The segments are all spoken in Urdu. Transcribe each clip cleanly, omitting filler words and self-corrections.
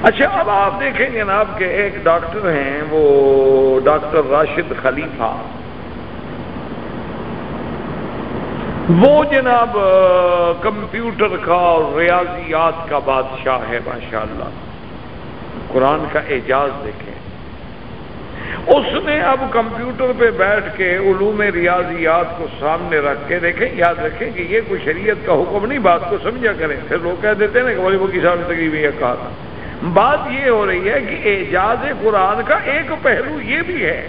اچھا اب آپ دیکھیں جناب کہ ایک ڈاکٹر ہیں وہ ڈاکٹر راشد خلیفہ، وہ جناب کمپیوٹر کا اور ریاضیات کا بادشاہ ہے ماشاءاللہ، قرآن کا اعجاز دیکھیں۔ اس نے اب کمپیوٹر پہ بیٹھ کے علوم ریاضیات کو سامنے رکھ کے دیکھیں، یاد رکھیں کہ یہ کوئی شریعت کا حکم نہیں، بات کو سمجھا کریں، پھر لوگ کہہ دیتے ہیں نا کہ وہ صاحب نے تقریباً یہ کہا تھا۔ بات یہ ہو رہی ہے کہ اعجاز قرآن کا ایک پہلو یہ بھی ہے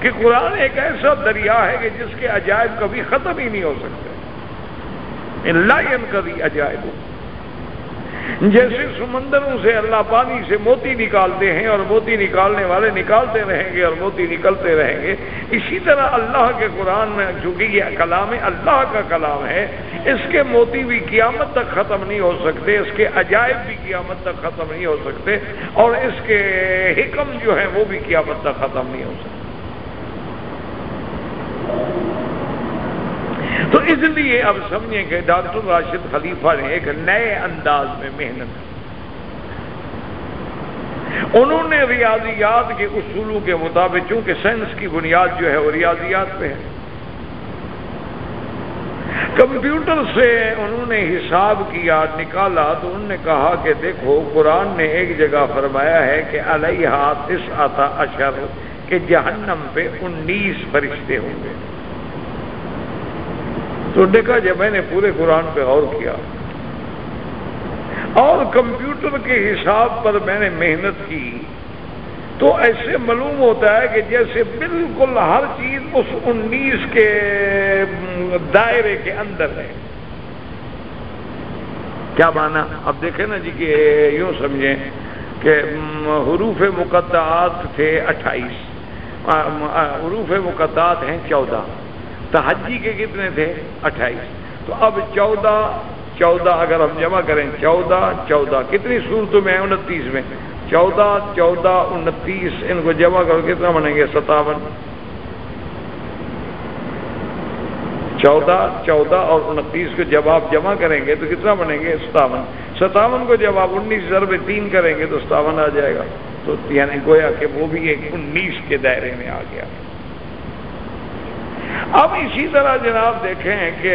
کہ قرآن ایک ایسا دریا ہے کہ جس کے عجائب کبھی ختم ہی نہیں ہو سکتے، لا ينقضي عجائب۔ جیسے سمندروں سے اللہ پانی سے موتی نکالتے ہیں اور موتی نکالنے والے نکالتے رہیں گے اور موتی نکلتے رہیں گے، اسی طرح اللہ کے قرآن میں چونکہ یہ کلام اللہ کا کلام ہے، اس کے موتی بھی قیامت تک ختم نہیں ہو سکتے، اس کے عجائب بھی قیامت تک ختم نہیں ہو سکتے، اور اس کے حکم جو ہیں وہ بھی قیامت تک ختم نہیں ہو سکتے۔ تو اس لیے اب سمجھیں کہ ڈاکٹر راشد خلیفہ نے ایک نئے انداز میں محنت کی، انہوں نے ریاضیات کے اصولوں کے مطابق، چونکہ سائنس کی بنیاد جو ہے وہ ریاضیات پہ ہے، کمپیوٹر سے انہوں نے حساب کیا، نکالا، تو انہوں نے کہا کہ دیکھو قرآن نے ایک جگہ فرمایا ہے کہ علیہا 19 کہ جہنم پہ 19 فرشتے ہوں گے۔ تو دیکھا جب میں نے پورے قرآن پہ غور کیا اور کمپیوٹر کے حساب پر میں نے محنت کی، تو ایسے معلوم ہوتا ہے کہ جیسے بالکل ہر چیز اس 19 کے دائرے کے اندر ہے۔ کیا مانا؟ اب دیکھیں نا جی کہ یوں سمجھیں کہ حروف مقطعات تھے 28، حروف مقطعات ہیں 14، تہجی کے کتنے تھے 28، تو اب 14 اگر ہم جمع کریں 14 کتنی صورتوں میں 29 میں 14 29 ان کو جمع کرو کتنا بنیں گے 57، 14 اور 29 کو جب آپ جمع کریں گے تو کتنا بنیں گے 57 کو جب آپ 19 ضرب 3 کریں گے تو 57 آ جائے گا، تو یعنی گویا کہ وہ بھی ایک 19 کے دائرے میں آ گیا۔ اب اسی طرح جناب دیکھیں کہ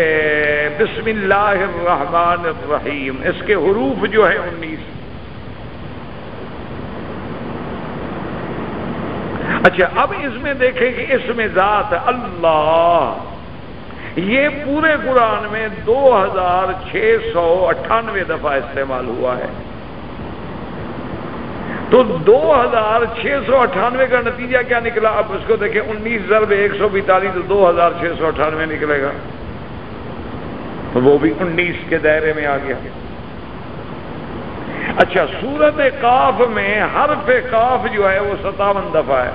بسم اللہ الرحمن الرحیم، اس کے حروف جو ہیں 19۔ اچھا اب اس میں دیکھیں کہ اسم ذات اللہ یہ پورے قرآن میں 2698 دفعہ استعمال ہوا ہے، تو 2698 کا نتیجہ کیا نکلا؟ اب اس کو دیکھیں 19 ضرب 142 تو 2698 نکلے گا، تو وہ بھی 19 کے دائرے میں آ گیا۔ اچھا سورت قاف میں حرف قاف جو ہے وہ 57 دفعہ ہے،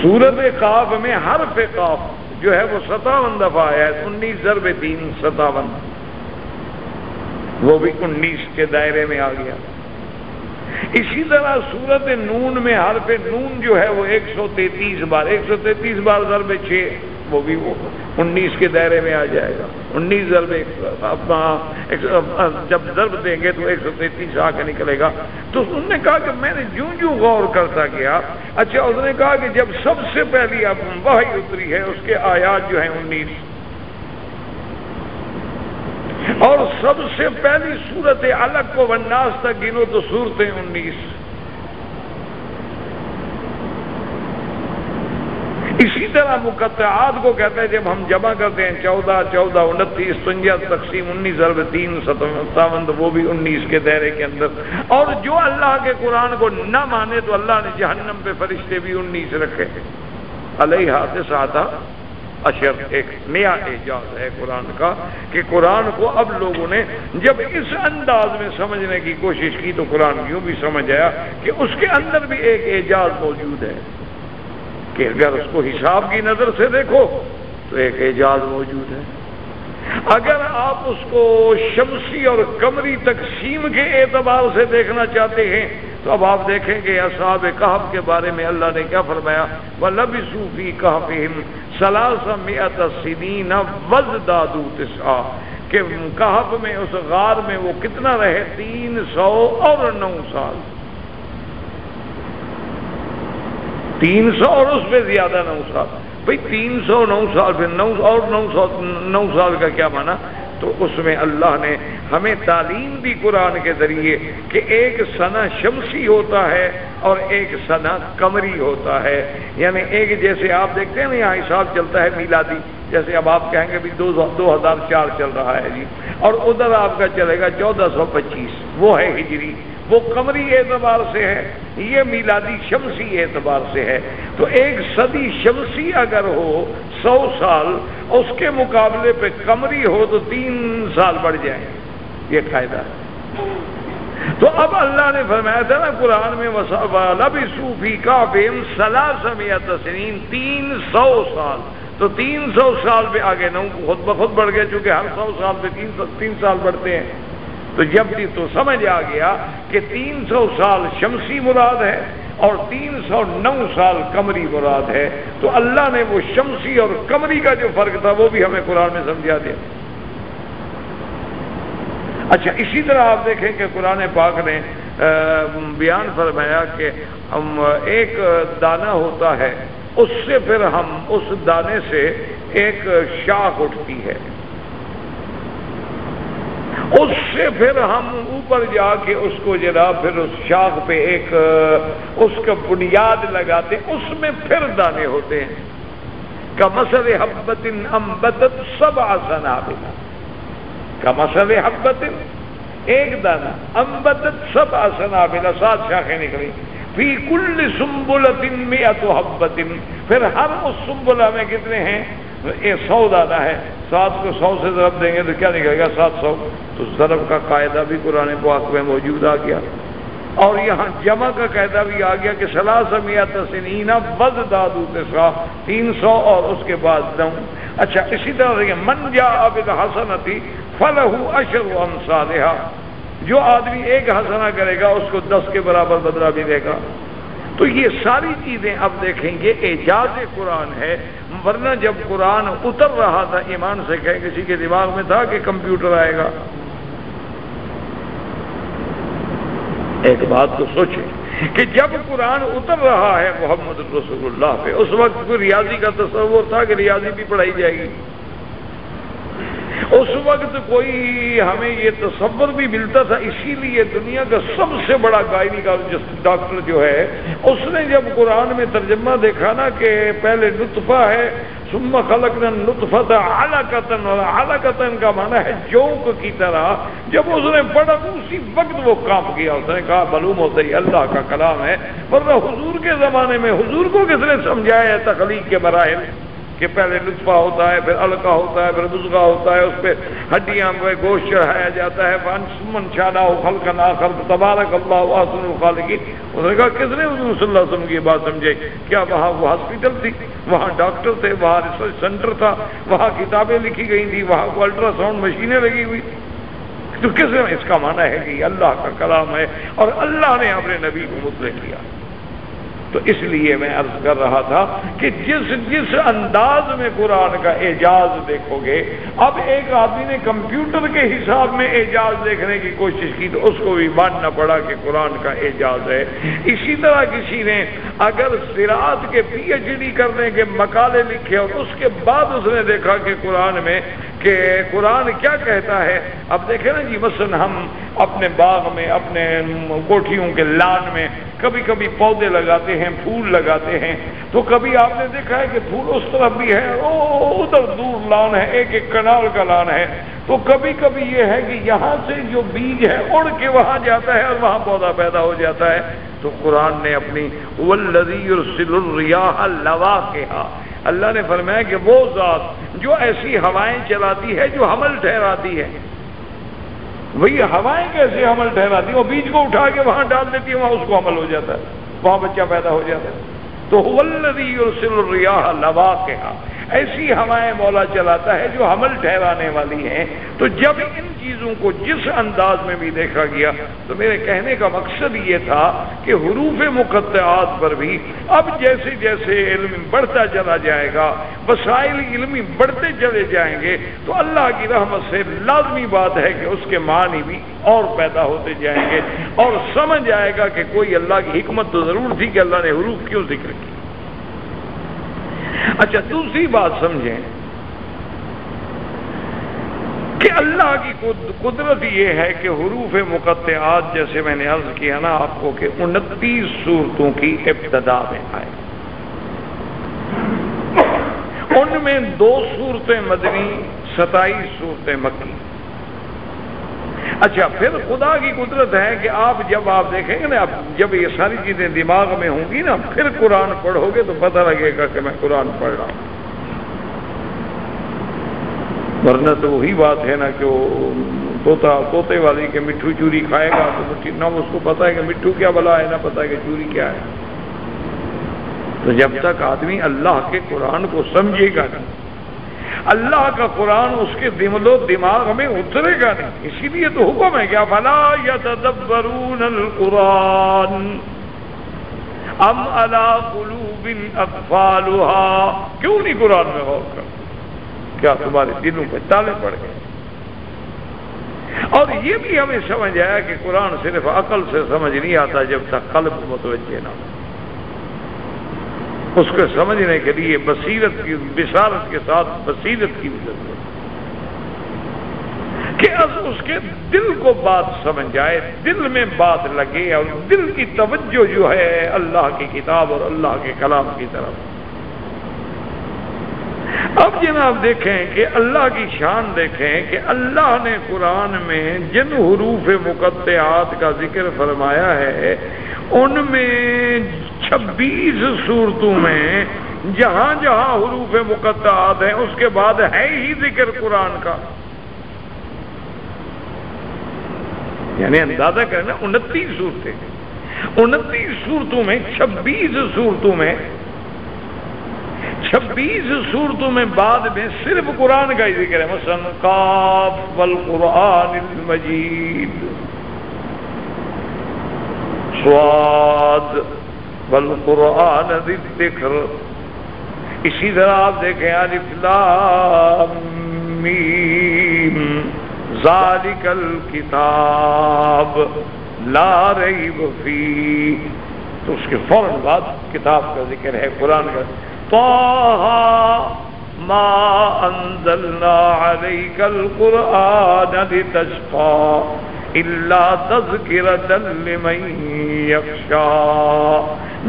سورت قاف میں حرف قاف جو ہے وہ 57 دفعہ ہے، 19 ضرب 3 57، وہ بھی 19 کے دائرے میں آ گیا۔ اسی طرح سورت نون میں حرف نون جو ہے وہ 133 بار، 133 بار ضرب 6 وہ بھی 19 کے دائرے میں آ جائے گا۔ 19 ضرب جب ضرب دیں گے تو 133 آ کے نکلے گا۔ تو انہوں نے کہا کہ میں نے جوں غور کرتا گیا، اچھا اس نے کہا کہ جب سب سے پہلی اب وحی اتری ہے اس کے آیات جو ہیں 19، اور سب سے پہلی صورت علق کو والناس تک گنو تو صورتیں 19۔ اسی طرح مقطعات کو کہتے ہیں جب ہم جمع کرتے ہیں 14 29 59 تقسیم 19 ضرب 3 57، تو وہ بھی 19 کے دائرے کے اندر۔ اور جو اللہ کے قرآن کو نہ مانے تو اللہ نے جہنم پہ فرشتے بھی 19 رکھے، علیہا 19۔ ایک نیا اعجاز ہے قرآن کا کہ قرآن کو اب لوگوں نے جب اس انداز میں سمجھنے کی کوشش کی تو قرآن یوں بھی سمجھ آیا کہ اس کے اندر بھی ایک اعجاز موجود ہے، کہ اگر اس کو حساب کی نظر سے دیکھو تو ایک اعجاز موجود ہے، اگر آپ اس کو شمسی اور قمری تقسیم کے اعتبار سے دیکھنا چاہتے ہیں تو اب آپ دیکھیں کہ اصحاب کہف کے بارے میں اللہ نے کیا فرمایا، وَلَبِثُوا فِي كَهْفِهِمْ 300 سِنِينَ وَازْدَادُوا 9۔ کہ کہف میں اس غار میں وہ کتنا رہے 309 سال، 300 اور اس پہ زیادہ 9 سال. بھئی 309 سال پھر 9 سال کا کیا معنی؟ تو اس میں اللہ نے ہمیں تعلیم دی قرآن کے ذریعے کہ ایک سنہ شمسی ہوتا ہے اور ایک سنہ قمری ہوتا ہے. یعنی ایک جیسے آپ دیکھتے ہیں نا یہاں حساب چلتا ہے میلادی، جیسے اب آپ کہیں گے بھی 2004 چل رہا ہے جی، اور ادھر آپ کا چلے گا 1425، وہ ہے ہجری، وہ قمری اعتبار سے ہے، یہ میلادی شمسی اعتبار سے ہے. تو ایک صدی شمسی اگر ہو 100 سال، اس کے مقابلے پہ قمری ہو تو 3 سال بڑھ جائیں، یہ قاعدہ ہے. تو اب اللہ نے فرمایا تھا نا قرآن میں وَلَبِثُوا فِي كَهْفِهِمْ 300 سنین، 300 سال. تو 300 سال پہ آگے 9 خود بخود بڑھ گئے، چونکہ ہر 100 سال پہ 3 سال بڑھتے ہیں. تو جب بھی تو سمجھ آ گیا کہ 300 سال شمسی مراد ہے اور 309 سال قمری مراد ہے. تو اللہ نے وہ شمسی اور قمری کا جو فرق تھا وہ بھی ہمیں قرآن میں سمجھا دیا. اچھا، اسی طرح آپ دیکھیں کہ قرآن پاک نے بیان فرمایا کہ ایک دانہ ہوتا ہے، اس سے پھر ہم اس دانے سے ایک شاخ اٹھتی ہے، اس سے پھر ہم اوپر جا کے اس کو جناب پھر اس شاخ پہ ایک اس کا بنیاد لگاتے، اس میں پھر دانے ہوتے ہیں. کمثل حبۃ انبتت 7 سنابل، کمثل حبۃ ایک دانہ، انبتت 7 سنابل 7 شاخیں نکلی، فی کل سنبلۃ 100 حبۃ، پھر ہر اس سنبلہ میں کتنے ہیں؟ 100 دانہ ہے. 7 کو 100 سے ضرب دیں گے تو کیا نکلے گا؟ 700. تو ضرب کا قاعدہ بھی قرآن پاک میں موجود آ گیا، اور یہاں جمع کا قاعدہ بھی آ گیا کہ 300 سنین وازدادوا 9، 300 اور اس کے بعد 9. اچھا، اسی طرح دیکھیں من جاء بالحسنۃ فلہ 10 امثالھا، جو آدمی ایک حسنہ کرے گا اس کو 10 کے برابر بدلہ ملے گا. تو یہ ساری چیزیں اب دیکھیں گے اعجاز قرآن ہے. ورنہ جب قرآن اتر رہا تھا ایمان سے کہ کسی کے دماغ میں تھا کہ کمپیوٹر آئے گا؟ ایک بات تو سوچیں کہ جب قرآن اتر رہا ہے محمد رسول اللہ پہ، اس وقت کوئی ریاضی کا تصور تھا کہ ریاضی بھی پڑھائی جائے گی؟ اس وقت کوئی ہمیں یہ تصور بھی ملتا تھا. اسی لیے دنیا کا سب سے بڑا گائنیکالوجسٹ ڈاکٹر جو ہے، اس نے جب قرآن میں ترجمہ دیکھا نا کہ پہلے نطفہ ہے، ثم خلقنا النطفۃ علقۃ، اور علقۃ کا معنی ہے جونک کی طرح، جب اس نے پڑھا اسی وقت وہ کانپ گیا. اس نے کہا معلوم ہوتا ہے اللہ کا کلام ہے. ورنہ حضور کے زمانے میں حضور کو کس نے سمجھایا ہے تخلیق کے مراحل کہ پہلے نطفہ ہوتا ہے، پھر علقہ ہوتا ہے، پھر مضغہ ہوتا ہے، اس پہ ہڈیاں پہ گوشت چڑھایا جاتا ہے، ثم انشأناه خلقا آخر تبارک اللہ احسن الخالقین. اس نے کہا کس نے حضور صلی اللہ علیہ وسلم کی بات سمجھے؟ کیا وہاں وہ ہاسپٹل تھی، وہاں ڈاکٹر تھے، وہاں ریسرچ سینٹر تھا، وہاں کتابیں لکھی گئی تھی، وہاں کو الٹرا ساؤنڈ مشینیں لگی ہوئی؟ تو کس نے؟ اس کا معنی ہے کہ یہ اللہ کا کلام ہے اور اللہ نے اپنے نبی کو مطلع کیا. تو اس لیے میں عرض کر رہا تھا کہ جس انداز میں قرآن کا اعجاز دیکھو گے، اب ایک آدمی نے کمپیوٹر کے حساب میں اعجاز دیکھنے کی کوشش کی تو اس کو بھی ماننا پڑا کہ قرآن کا اعجاز ہے. اسی طرح کسی نے اگر صراط کے PhD کرنے کے مقالے لکھے اور اس کے بعد اس نے دیکھا کہ قرآن میں کہ قرآن کیا کہتا ہے. اب دیکھیں نا جی، مثلا ہم اپنے باغ میں، اپنے کوٹھیوں کے لان میں کبھی کبھی پودے لگاتے ہیں، پھول لگاتے ہیں، تو کبھی آپ نے دیکھا ہے کہ پھول اس طرف بھی ہے، ادھر دور لان ہے، ایک کنال کا لان ہے. تو کبھی کبھی یہ ہے کہ یہاں سے جو بیج ہے اڑ کے وہاں جاتا ہے اور وہاں پودا پیدا ہو جاتا ہے. تو قرآن نے اپنی وَالَّذِي يُرْسِلُ الرِّيَاحَ لَوَاقِحَ، اللہ نے فرمایا کہ وہ ذات جو ایسی ہوائیں چلاتی ہے جو حمل ٹھہراتی ہے. وہی ہوائیں کیسے حمل ٹھہراتی ہیں؟ وہ بیج کو اٹھا کے وہاں ڈال دیتی ہے، وہاں اس کو حمل ہو جاتا ہے، وہاں بچہ پیدا ہو جاتا ہے. تو وَالَّذِي يُرْسِلُ الرِّيَاحَ لَوَاقِحَ، ایسی ہوائیں مولا چلاتا ہے جو حمل ٹھہرانے والی ہیں. تو جب ان چیزوں کو جس انداز میں بھی دیکھا گیا. تو میرے کہنے کا مقصد یہ تھا کہ حروف مقطعات پر بھی اب جیسے جیسے علم بڑھتا چلا جائے گا، وسائل علمی بڑھتے چلے جائیں گے، تو اللہ کی رحمت سے لازمی بات ہے کہ اس کے معنی بھی اور پیدا ہوتے جائیں گے، اور سمجھ آئے گا کہ کوئی اللہ کی حکمت تو ضرور تھی کہ اللہ نے حروف کیوں ذکر کی. اچھا، دوسری بات سمجھیں کہ اللہ کی قدرت یہ ہے کہ حروف مقطعات جیسے میں نے عرض کیا نا آپ کو کہ 29 صورتوں کی ابتدا میں آئے، ان میں 2 صورتیں مدنی، 27 صورتیں مکی. اچھا، پھر خدا کی قدرت ہے کہ جب آپ دیکھیں گے نا، جب یہ ساری چیزیں دماغ میں ہوں گی نا، پھر قرآن پڑھو گے تو پتہ لگے گا کہ میں قرآن پڑھ رہا ہوں. ورنہ تو وہی بات ہے نا کہ طوطے والی کہ مٹھو چوری کھائے گا تو نہ اس کو پتا ہے کہ مٹھو کیا بلا ہے، نہ پتا ہے کہ چوری کیا ہے. تو جب تک آدمی اللہ کے قرآن کو سمجھے گا نہیں، اللہ کا قرآن اس کے دماغ میں اترے گا نہیں. اسی لیے تو حکم ہے کیا فلا یتدبرون القرآن ام علی قلوب اقفالها، کیوں نہیں قرآن میں غور کر؟ کیا تمہارے دلوں پہ تالے پڑ گئے؟ اور یہ بھی ہمیں سمجھ آیا کہ قرآن صرف عقل سے سمجھ نہیں آتا جب تک قلب متوجہ نہ ہو. اس کو سمجھنے کے لیے بصارت کے ساتھ بصیرت کی ضرورت ہے کہ اس کے دل کو بات سمجھ جائے، دل میں بات لگے، اور دل کی توجہ جو ہے اللہ کی کتاب اور اللہ کے کلام کی طرف. اب جناب دیکھیں کہ اللہ کی شان دیکھیں کہ اللہ نے قرآن میں جن حروف مقطعات کا ذکر فرمایا ہے، ان میں 26 صورتوں میں جہاں جہاں حروف مقطعات ہیں اس کے بعد ہے ہی ذکر قرآن کا. یعنی اندازہ کرنا 29 صورتیں، 29 صورتوں میں 26 صورتوں میں بعد میں صرف قرآن کا ہی ذکر ہے. مثلا قاف والقرآن المجید، صاد والقرآن ذی الذکر. اسی طرح آپ دیکھیں الف لام میم ذالک الکتاب لا ریب فیہ، تو اس کے فوراً بعد کتاب کا ذکر ہے، قرآن کا. طٰہ ما انزلنا علیک القرآن لتشقى الا تذکرۃ لمن یخشیٰ.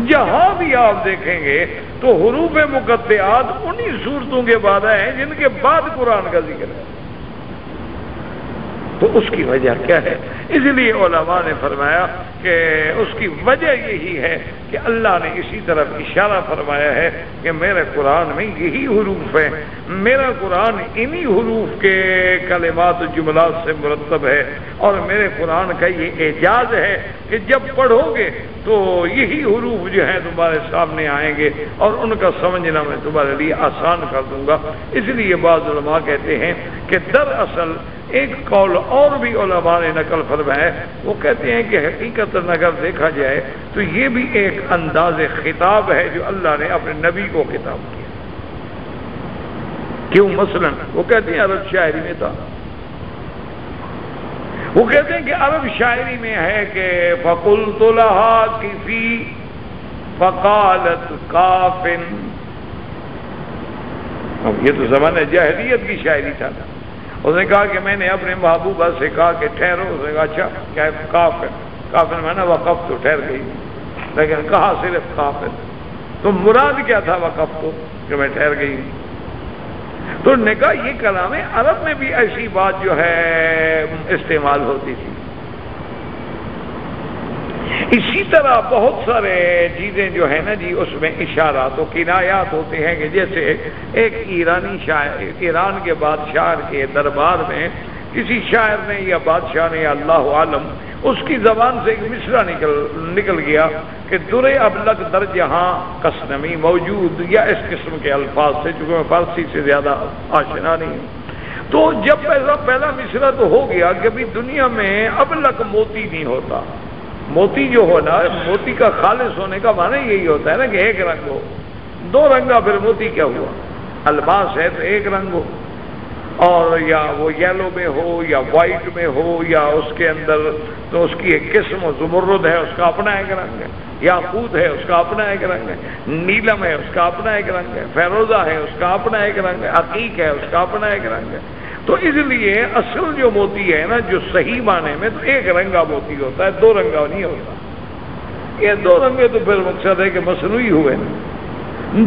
جہاں بھی آپ دیکھیں گے تو حروف مقطعات انہی صورتوں کے بعد ہیں جن کے بعد قرآن کا ذکر ہے. تو اس کی وجہ کیا ہے؟ اس لیے علماء نے فرمایا کہ اس کی وجہ یہی ہے کہ اللہ نے اسی طرف اشارہ فرمایا ہے کہ میرے قرآن میں یہی حروف ہیں، میرا قرآن انہی حروف کے کلمات و جملات سے مرتب ہے، اور میرے قرآن کا یہ اعجاز ہے کہ جب پڑھو گے تو یہی حروف جو ہیں تمہارے سامنے آئیں گے، اور ان کا سمجھنا میں تمہارے لیے آسان کر دوں گا. اس لیے بعض علماء کہتے ہیں کہ دراصل ایک قول اور بھی علماء نے نقل فرمایا ہے، وہ کہتے ہیں کہ حقیقت اگر دیکھا جائے تو یہ بھی ایک انداز خطاب ہے جو اللہ نے اپنے نبی کو خطاب کیا. کیوں؟ مثلا وہ کہتے ہیں عرب شاعری میں تھا، وہ کہتے ہیں کہ عرب شاعری میں ہے کہ فَقُلْتُ لَهَا كِفِي فَقَالَتْ كَافٍ. اب یہ تو زمانہ جاہلیت کی شاعری تھا. اس نے کہا کہ میں نے اپنے محبوبہ سے کہا کہ ٹھہرو. اس نے کہا اچھا کیا ہے؟ کافر. کافر میں نے وقف تو ٹھہر گئی، لیکن کہا صرف کافر. تو مراد کیا تھا وقف تو کہ میں ٹھہر گئی؟ تو انہوں نے کہا یہ کلام عرب میں بھی ایسی بات جو ہے استعمال ہوتی تھی. اسی طرح بہت سارے چیزیں جو ہے نا جی اس میں اشارات و کنایات ہوتے ہیں کہ جیسے ایک ایرانی شاعر، ایران کے بادشاہ کے دربار میں کسی شاعر نے یا بادشاہ نے یا اللہ عالم اس کی زبان سے ایک مصرع نکل گیا کہ در ابلغ در جہاں کسنمی موجود، یا اس قسم کے الفاظ سے، چونکہ میں فارسی سے زیادہ آشنا نہیں ہوں. تو جب پہلا مصرع تو ہو گیا کہ بھی دنیا میں اب تک موتی نہیں ہوتا. موتی جو ہونا ہے، موتی کا خالص ہونے کا معنی یہی ہوتا ہے نا کہ ایک رنگ ہو. دو رنگا پھر موتی کیا ہوا؟ الماس ہے تو ایک رنگ ہو، اور یا وہ یلو میں ہو یا وائٹ میں ہو یا اس کے اندر تو اس کی ایک قسم ہو. زمرد ہے اس کا اپنا ایک رنگ ہے، یاقوت ہے اس کا اپنا ایک رنگ ہے، نیلم ہے اس کا اپنا ایک رنگ ہے، فیروزہ ہے اس کا اپنا ایک رنگ ہے، عقیق ہے اس کا اپنا ایک رنگ ہے. تو اس لیے اصل جو موتی ہے نا، جو صحیح معنی میں تو ایک رنگا موتی ہوتا ہے، دو رنگا نہیں ہوتا. یہ دو رنگے تو پھر مقصد ہے کہ مصنوعی ہوئے.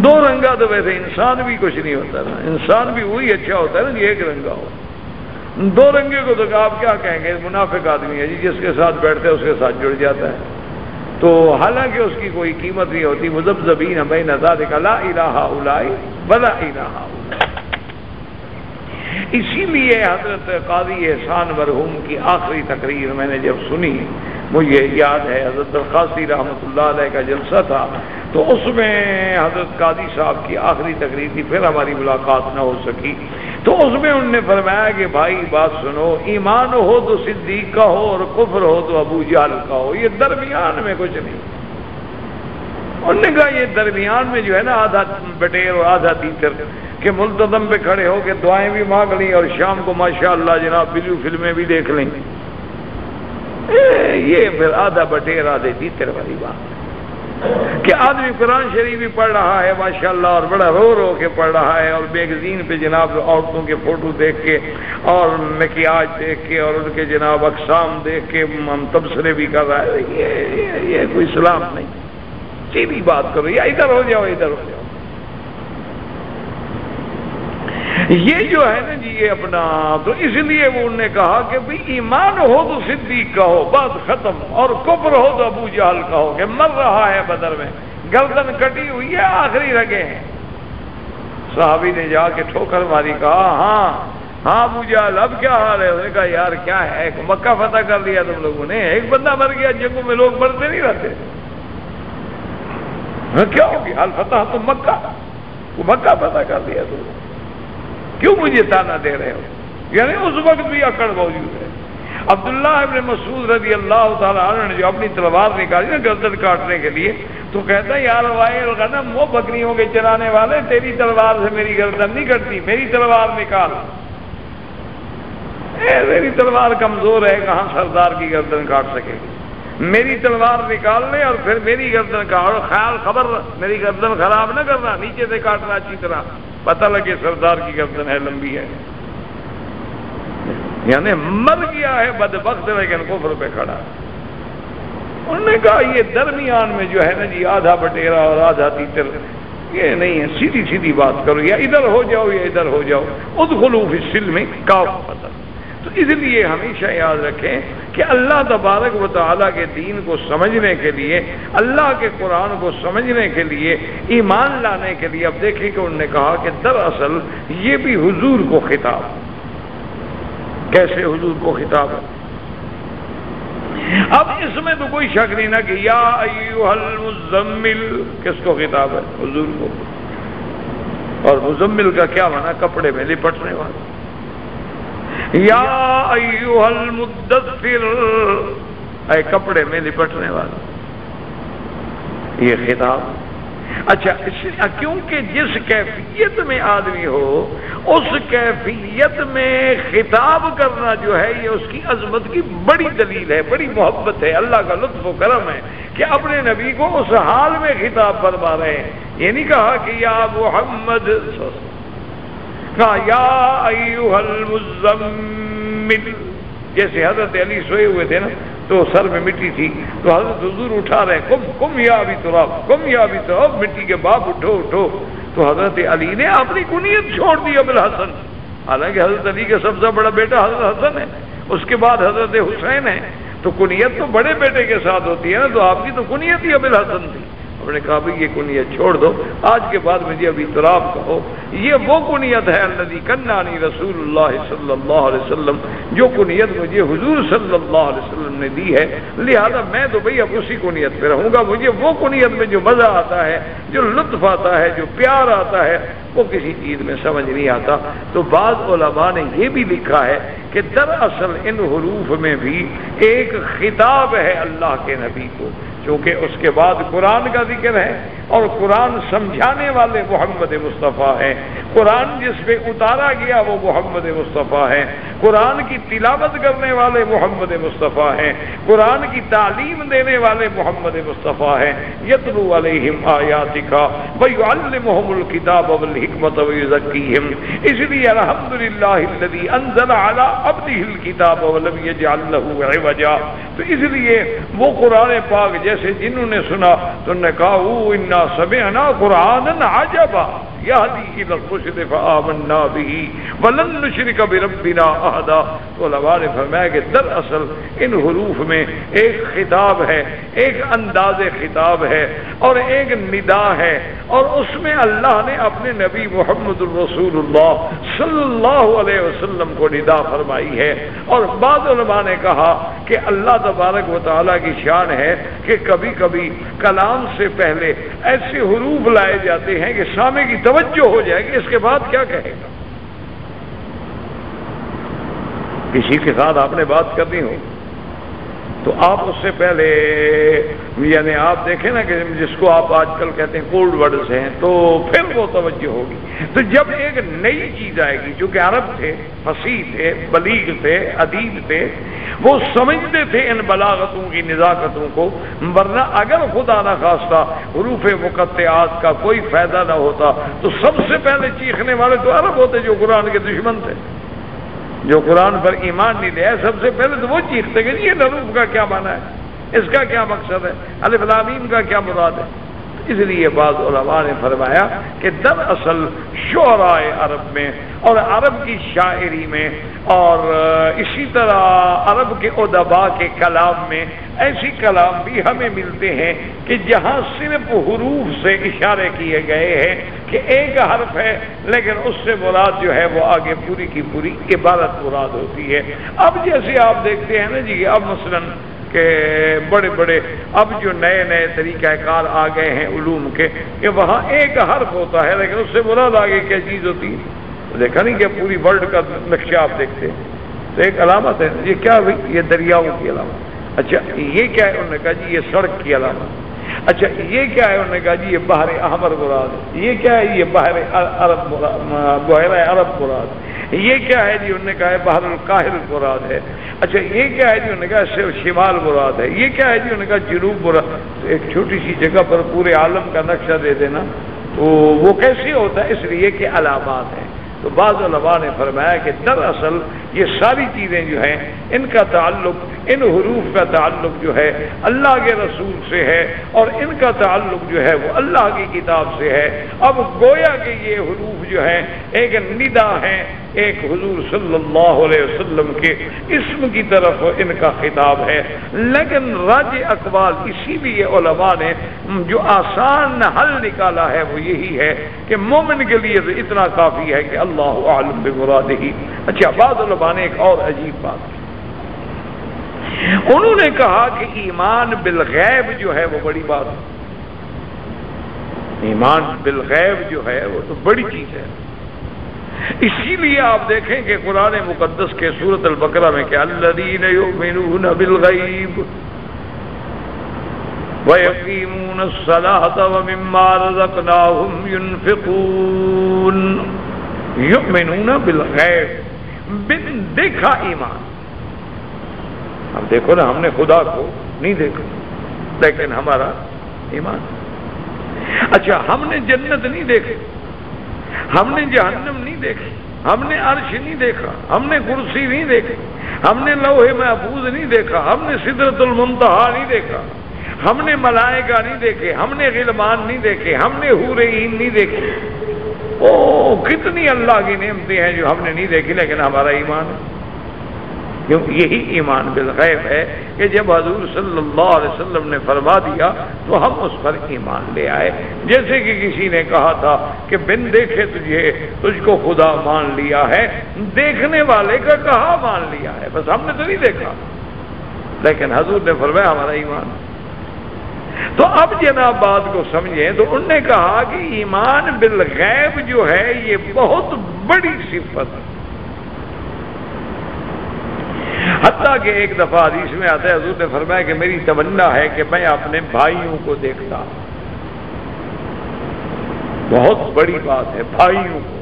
دو رنگا تو ویسے انسان بھی کچھ نہیں ہوتا نا، انسان بھی وہی اچھا ہوتا ہے نا جی ایک رنگا ہو. دو رنگے کو تو آپ کیا کہیں گے؟ منافق آدمی ہے جی، جس کے ساتھ بیٹھتے ہے اس کے ساتھ جڑ جاتا ہے. تو حالانکہ اس کی کوئی قیمت نہیں ہوتی. مذبذبین بین ذالک لا الہ الا ولا الہ الا. اسی لیے حضرت قاضی احسان مرحوم کی آخری تقریر میں نے جب سنی، مجھے یاد ہے حضرت القاضی رحمۃ اللہ علیہ کا جلسہ تھا، تو اس میں حضرت قاضی صاحب کی آخری تقریر تھی، پھر ہماری ملاقات نہ ہو سکی. تو اس میں انہوں نے فرمایا کہ بھائی بات سنو، ایمان ہو تو صدیق کا ہو اور کفر ہو تو ابو جہل کا ہو، یہ درمیان میں کچھ نہیں. انہوں نے کہا یہ درمیان میں جو ہے نا آدھا بٹیر اور آدھا تیتر، کہ ملتزم پہ کھڑے ہو کے دعائیں بھی مانگ لیں اور شام کو ماشاءاللہ جناب بلیو فلمیں بھی دیکھ لیں، یہ پھر آدھا بٹیر آدھے تیتر والی بات. کہ آدمی قرآن شریف بھی پڑھ رہا ہے ماشاءاللہ اور بڑا رو رو کے پڑھ رہا ہے، اور میگزین پہ جناب عورتوں کے فوٹو دیکھ کے اور مکیاج دیکھ کے اور ان کے جناب اقسام دیکھ کے تبصرے بھی کر رہا ہے. یہ کوئی اسلام نہیں. سیدھی بات کرو، یا ادھر ہو جاؤ ادھر ہو جاؤ. یہ جو ہے نا جی یہ اپنا، تو اس لیے وہ انہوں نے کہا کہ بھی ایمان ہو تو صدیق کا ہو، بات ختم، اور کفر ہو تو ابو جہل کا ہو کہ مر رہا ہے بدر میں، گردن کٹی ہوئی ہے، آخری رگے ہیں. صحابی نے جا کے ٹھوکر ماری، کہا ہاں ابو جہل اب کیا حال ہے؟ انہوں نے کہا یار کیا ہے، مکہ فتح کر لیا تم لوگوں نے، ایک بندہ مر گیا، جنگوں میں لوگ مرتے نہیں رہتے. کیا ہو گیا؟ حال فتح تو مکہ فتح کر لیا تم لوگ، کیوں مجھے تانا دے رہے ہو؟ یعنی اس وقت بھی اکڑ موجود ہے. عبداللہ ابن مسعود رضی اللہ تعالیٰ عنہ نے جو اپنی تلوار نکالی نا گردن کاٹنے کے لیے، تو کہتا ہے یار وائل غنم، وہ بکریوں کے چرانے والے، تیری تلوار سے میری گردن نہیں کٹتی، میری تلوار نکال. میری تلوار کمزور ہے، کہاں سردار کی گردن کاٹ سکے گی؟ میری تلوار نکال لے اور پھر میری گردن کاٹ. خیال خبر میری گردن خراب نہ کرنا، نیچے سے کاٹنا اچھی طرح، پتہ لگے سردار کی گردن ہے لمبی ہے. یعنی مر گیا ہے بدبخت، لیکن کفر پہ کھڑا. انہوں نے کہا یہ درمیان میں جو ہے نا جی آدھا بٹیرا اور آدھا تیتر، یہ نہیں ہے. سیدھی بات کرو، یا ادھر ہو جاؤ یا ادھر ہو جاؤ. ادخلوا فی السلم کافۃ. تو اس لیے ہمیشہ یاد رکھیں کہ اللہ تبارک و تعالیٰ کے دین کو سمجھنے کے لیے، اللہ کے قرآن کو سمجھنے کے لیے، ایمان لانے کے لیے، اب دیکھیں کہ انہوں نے کہا کہ دراصل یہ بھی حضور کو خطاب. کیسے حضور کو خطاب ہے؟ اب اس میں تو کوئی شک نہیں نا کہ یا ایھا المزمل کس کو خطاب ہے؟ حضور کو. اور مزمل کا کیا معنی؟ کپڑے میں لپٹنے والا. یا ایھا المدثر، اے کپڑے میں لپٹنے والا، یہ خطاب. اچھا کیونکہ جس کیفیت میں آدمی ہو اس کیفیت میں خطاب کرنا جو ہے یہ اس کی عظمت کی بڑی دلیل ہے، بڑی محبت ہے، اللہ کا لطف و کرم ہے کہ اپنے نبی کو اس حال میں خطاب فرما رہے ہیں. یہ نہیں کہا کہ یا محمد، کہا یا ایھا المزمل. جیسے حضرت علی سوئے ہوئے تھے نا تو سر میں مٹی تھی، تو حضرت حضور اٹھا رہے، کم یا ابی تراب، کم یا ابی تراب، مٹی کے باپ اٹھو. تو حضرت علی نے اپنی کنیت چھوڑ دی ابو الحسن. حالانکہ حضرت علی کا سب سے بڑا بیٹا حضرت حسن ہے، اس کے بعد حضرت حسین ہے، تو کنیت تو بڑے بیٹے کے ساتھ ہوتی ہے نا، تو آپ کی تو کنیت ہی ابو الحسن تھی. ہم نے کہا بھئی یہ کنیت چھوڑ دو، آج کے بعد مجھے ابھی تراب کہو۔ یہ وہ کنیت ہے الذی کنانی رسول اللہ صلی اللہ علیہ وسلم، جو کنیت مجھے حضور صلی اللہ علیہ وسلم نے دی ہے، لہذا میں تو بھئی اب اسی کنیت پہ رہوں گا۔ مجھے وہ کنیت میں جو مزہ آتا ہے، جو لطف آتا ہے، جو پیار آتا ہے، وہ کسی چیز میں سمجھ نہیں آتا۔ تو بعض علماء نے یہ بھی لکھا ہے کہ دراصل ان حروف میں بھی ایک خطاب ہے اللہ کے نبی کو، چونکہ اس کے بعد قرآن کا ذکر ہے اور قرآن سمجھانے والے محمد مصطفیٰ ہیں، قرآن جس پہ اتارا گیا وہ محمد مصطفیٰ ہیں، قرآن کی تلاوت کرنے والے محمد مصطفیٰ ہیں، قرآن کی تعلیم دینے والے محمد مصطفیٰ ہیں۔ یتلو علیہم آیاتک ویعلمہم الکتاب والحکمت ویزکیہم، اس لیے الحمدللہ الذی انزل علی عبدہ الکتاب ولم یجعل لہ عوجا، تو اس لیے وہ قرآن پاک جیسے جنہوں نے سنا تو انہوں نے کہا انا سمعنا قرآنا عجبا یہدی الی الرشد فآمنا بہ ولن نشرک بربنا احدا۔ تو علماء نے فرمایا کہ دراصل ان حروف میں ایک خطاب ہے، ایک انداز خطاب ہے اور ایک ندا ہے، اور اس میں اللہ نے اپنے نبی محمد الرسول اللہ صلی اللہ علیہ وسلم کو ندا فرمائی ہے۔ اور بعض علماء نے کہا کہ اللہ تبارک و تعالیٰ کی شان ہے کہ کبھی کبھی کلام سے پہلے ایسے حروف لائے جاتے ہیں کہ سامع کی توجہ ہو جائے گی، اس کے بعد کیا کہے گا۔ کسی کے ساتھ آپ نے بات کرنی ہو تو آپ اس سے پہلے یعنی آپ دیکھیں نا کہ جس کو آپ آج کل کہتے ہیں کولڈ ورڈز ہیں، تو پھر وہ توجہ ہوگی۔ تو جب ایک نئی چیز آئے گی، چونکہ عرب تھے، فصیح تھے، بلیغ تھے، ادیب تھے، وہ سمجھتے تھے ان بلاغتوں کی نزاکتوں کو، ورنہ اگر خدا نہ خواستہ حروف مقطعات کا کوئی فائدہ نہ ہوتا تو سب سے پہلے چیخنے والے تو عرب ہوتے جو قرآن کے دشمن تھے، جو قرآن پر ایمان نہیں لے آئے۔ سب سے پہلے تو وہ چیختے کہ یہ حروف کا کیا معنی ہے، اس کا کیا مقصد ہے، الف لام میم کا کیا مراد ہے۔ اس لیے بعض علماء نے فرمایا کہ دراصل شعراء عرب میں اور عرب کی شاعری میں اور اسی طرح عرب کے ادباء کے کلام میں ایسی کلام بھی ہمیں ملتے ہیں کہ جہاں صرف حروف سے اشارے کیے گئے ہیں کہ ایک حرف ہے، لیکن اس سے مراد جو ہے وہ آگے پوری کی پوری عبارت مراد ہوتی ہے۔ اب جیسے آپ دیکھتے ہیں نا جی، اب مثلاً کہ بڑے بڑے اب جو نئے نئے طریقہ کار آ گئے ہیں علوم کے، کہ وہاں ایک حرف ہوتا ہے لیکن اس سے مراد آگے کیا چیز ہوتی ہے۔ دیکھا نہیں کہ پوری ورلڈ کا نقشہ آپ دیکھتے ہیں تو ایک علامت ہے، یہ کیا ہوئی، یہ دریاؤں کی علامت۔ اچھا یہ کیا ہے، انہوں نے کہا جی یہ سڑک کی علامت۔ اچھا یہ کیا ہے، انہوں نے کہا جی یہ بحر احمر مراد ہے۔ یہ کیا ہے، یہ بحر عرب مراد۔ یہ کیا ہے جی، انہوں نے کہا ہے بحر الکاہل مراد ہے۔ اچھا یہ کیا ہے جی، انہوں نے کہا شمال مراد ہے۔ یہ کیا ہے جی، انہوں نے کہا جنوب مراد۔ تو ایک چھوٹی سی جگہ پر پورے عالم کا نقشہ دے دینا تو وہ کیسے ہوتا ہے، اس لیے کہ علامات ہیں۔ تو بعض علماء نے فرمایا کہ دراصل یہ ساری چیزیں جو ہیں ان کا تعلق، ان حروف کا تعلق جو ہے اللہ کے رسول سے ہے اور ان کا تعلق جو ہے وہ اللہ کی کتاب سے ہے۔ اب گویا کہ یہ حروف جو ہیں ایک ندا ہے، ایک حضور صلی اللہ علیہ وسلم کے اسم کی طرف ان کا خطاب ہے، لیکن راج اقوال اسی لیے علماء نے جو آسان حل نکالا ہے وہ یہی ہے کہ مومن کے لیے اتنا کافی ہے کہ اللہ اعلم بمرادہ۔ اچھا بعض علماء نے ایک اور عجیب بات کی، انہوں نے کہا کہ ایمان بالغیب جو ہے وہ بڑی بات ہے، ایمان بالغیب جو ہے وہ تو بڑی چیز ہے۔ اسی لیے آپ دیکھیں کہ قرآن مقدس کے سورۃ البقرہ میں کہ الذین یؤمنون بالغیب وَيَقِيمُونَ الصَّلَاةَ وَمِمَّا رَزَقْنَاهُمْ يُنْفِقُونَ، یؤمنون بالغیب، بن دیکھا ایمان۔ اب دیکھو نا، ہم نے خدا کو نہیں دیکھا لیکن ہمارا ایمان۔ اچھا ہم نے جنت نہیں دیکھی، ہم نے جہنم نہیں دیکھی، ہم نے عرش نہیں دیکھا، ہم نے کرسی نہیں دیکھی، ہم نے لوح محفوظ نہیں دیکھا، ہم نے سدرۃ المنتہا نہیں دیکھا، ہم نے ملائکہ نہیں دیکھے، ہم نے غلمان نہیں دیکھے، ہم نے حور عین نہیں دیکھے۔ او کتنی اللہ کی نعمتیں ہیں جو ہم نے نہیں دیکھی لیکن ہمارا ایمان ہے۔ کیونکہ یہی ایمان بالغیب ہے کہ جب حضور صلی اللہ علیہ وسلم نے فرما دیا تو ہم اس پر ایمان لے آئے. جیسے کہ کسی نے کہا تھا کہ بن دیکھے تجھ کو خدا مان لیا ہے، دیکھنے والے کا کہاں مان لیا ہے، بس ہم نے تو نہیں دیکھا، لیکن حضور نے فرمایا ہمارا ایمان. تو اب جناب بات کو سمجھیں تو انہوں نے کہا کہ ایمان بالغیب جو ہے یہ بہت بڑی صفت ہے. حتیٰ کہ ایک دفعہ حدیث میں آتا ہے حضور نے فرمایا کہ میری تمنا ہے کہ میں اپنے بھائیوں کو دیکھتا. بہت بڑی بات ہے بھائیوں کو.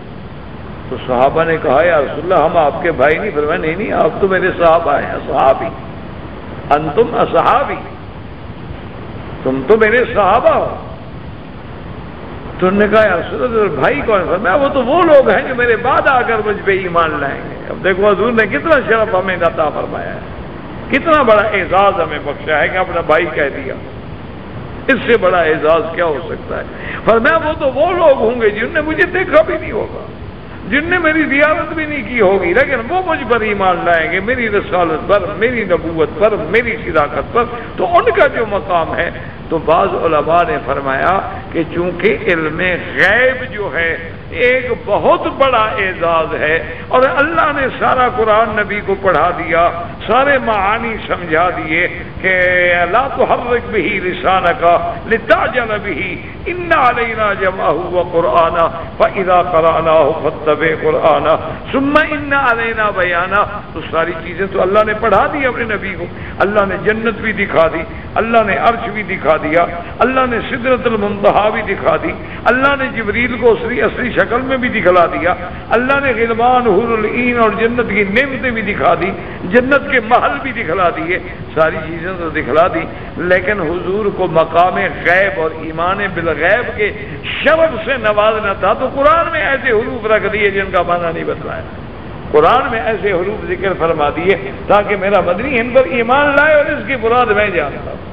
تو صحابہ نے کہا یا رسول اللہ ہم آپ کے بھائی نہیں. فرمایا نہیں آپ تو میرے صحابہ ہیں، اصحابی انتم اصحابی، تم تو میرے صحابہ ہو. تو انہوں نے کہا یا رسول اللہ بھائی کون؟ فرمایا وہ تو وہ لوگ ہیں جو میرے بعد آ کر مجھ پہ ایمان لائیں گے. اب دیکھو حضور نے کتنا شرف ہمیں عطا فرمایا ہے، کتنا بڑا اعزاز ہمیں بخشا ہے کہ اپنا بھائی کہہ دیا. اس سے بڑا اعزاز کیا ہو سکتا ہے؟ فرمایا وہ تو وہ لوگ ہوں گے جن نے مجھے دیکھا بھی نہیں ہوگا، جن نے میری زیارت بھی نہیں کی ہوگی، لیکن وہ مجھ پر ایمان لائیں گے، میری رسالت پر، میری نبوت پر، میری صداقت پر. تو ان کا جو مقام ہے، تو بعض علماء نے فرمایا کہ چونکہ علم غیب جو ہے ایک بہت بڑا اعزاز ہے، اور اللہ نے سارا قرآن نبی کو پڑھا دیا، سارے معانی سمجھا دیے کہ لا تحرک بہ لسانک لتعجل بہ ان علینا جمعہ وقرآنہ فاذا قرأناہ فاتبع قرآنہ ثم ان علینا بیانہ. تو ساری چیزیں تو اللہ نے پڑھا دی اپنے نبی کو. اللہ نے جنت بھی دکھا دی، اللہ نے عرش بھی دکھا دیا، اللہ نے سدرۃ المنتہا بھی دکھا دی، اللہ نے جبریل کو اصلی شکل میں بھی دکھلا دیا، اللہ نے غلمان حور العین اور جنت کی نعمتیں بھی دکھا دی، جنت کے محل بھی دکھلا دیے، ساری چیزیں تو دکھلا دی. لیکن حضور کو مقام غیب اور ایمان بالغیب کے شرف سے نوازنا تھا. تو قرآن میں ایسے حروف رکھ دیے جن کا معنی نہیں بتلایا، قرآن میں ایسے حروف ذکر فرما دیے تاکہ میرا مدنی ان پر ایمان لائے، اور اس کی مراد میں جانتا ہوں،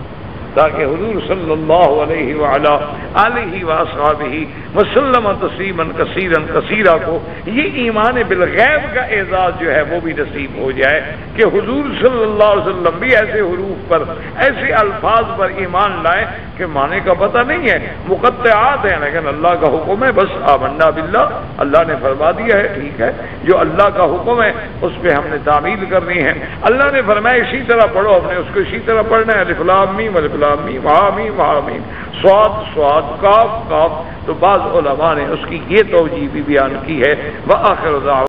تاکہ حضور صلی اللہ علیہ وعلا آلہ وصحبہ وسلم تسلیما کثیرا کثیرا کو یہ ایمان بالغیب کا اعزاز جو ہے وہ بھی نصیب ہو جائے کہ حضور صلی اللہ علیہ وسلم بھی ایسے حروف پر، ایسے الفاظ پر ایمان لائے کہ معنی کا پتہ نہیں ہے، مقطعات ہیں، لیکن اللہ کا حکم ہے، بس آمنا باللہ، اللہ نے فرما دیا ہے، ٹھیک ہے، جو اللہ کا حکم ہے اس پہ ہم نے تعمیل کرنی ہے. اللہ نے فرمایا اسی طرح پڑھو، ہم نے اس کو اسی طرح پڑھنا ہے. الف لام میم الف لام میم حامیم حامیم صاد صاد کاف کاف. تو بعض علماء نے اس کی یہ توجیہ بھی بیان کی ہے. وآخر دعوانا